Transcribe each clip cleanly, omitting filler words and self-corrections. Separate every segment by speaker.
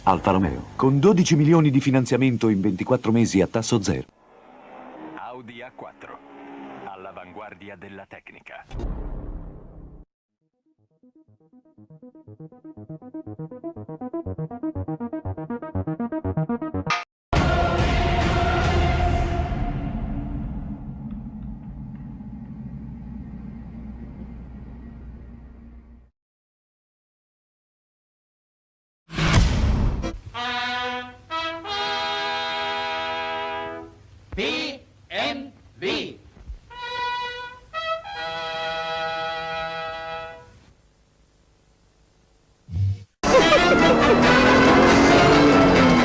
Speaker 1: Alfa Romeo, con 12 milioni di finanziamento in 24 mesi a tasso zero.
Speaker 2: Audi A4, all'avanguardia della tecnica.
Speaker 3: BMW.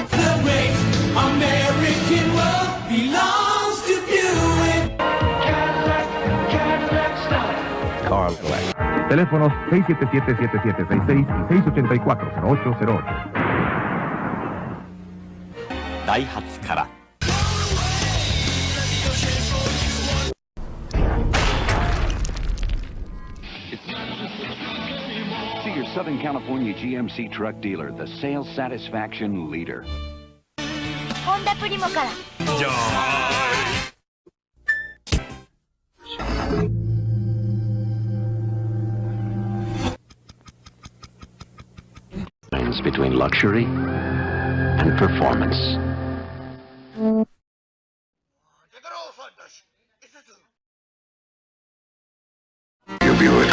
Speaker 4: The great American world belongs to Buick. Cadillac style.
Speaker 5: Carl Black.
Speaker 6: Teléfonos 677-7766 y 684-0808.
Speaker 5: ダイハツから。
Speaker 7: See your Southern California GMC truck dealer, the sales satisfaction leader.
Speaker 8: ホンダプリモから。
Speaker 7: Between luxury and performance.
Speaker 9: Your Buick.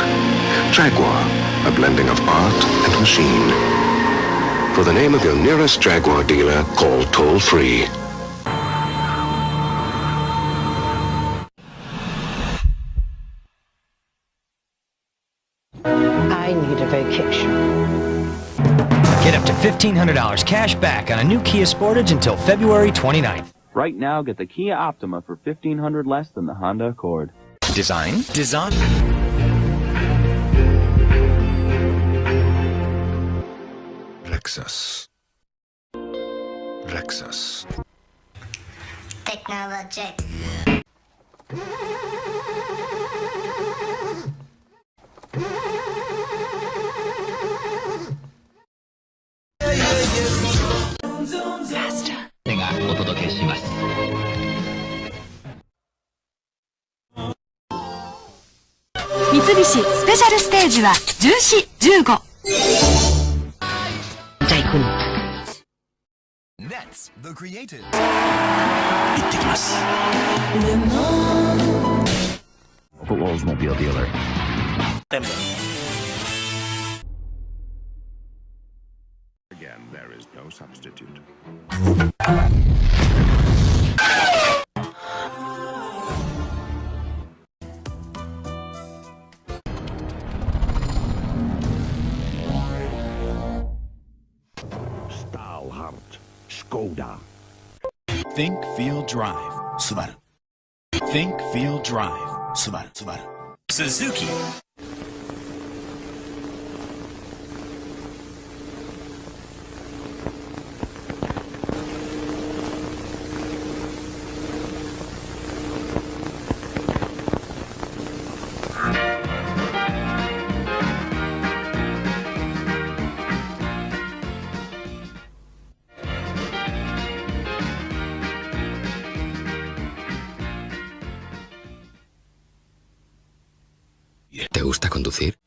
Speaker 9: Jaguar, a blending of art and machine. For the name of your nearest Jaguar dealer, call toll-free.
Speaker 10: I need a vacation.
Speaker 3: Get up to $1,500 cash back on a new Kia Sportage until February 29th.
Speaker 11: Right now, get the Kia Optima for $1,500 less than the Honda Accord.
Speaker 3: Design.
Speaker 9: Lexus.
Speaker 8: Technologic.
Speaker 3: Faster. がお届けします。
Speaker 12: 三菱スペシャルステージは14、15。
Speaker 10: じゃあ行くの。
Speaker 3: Nets the Creative。
Speaker 1: 行ってきます。Oldsmobile dealer.
Speaker 9: Again, there is no substitute.
Speaker 7: Stahlhart, Skoda.
Speaker 1: Think, feel, drive. Subaru. Think, feel, drive. Subaru.
Speaker 3: Suzuki.
Speaker 9: ¿Te gusta conducir?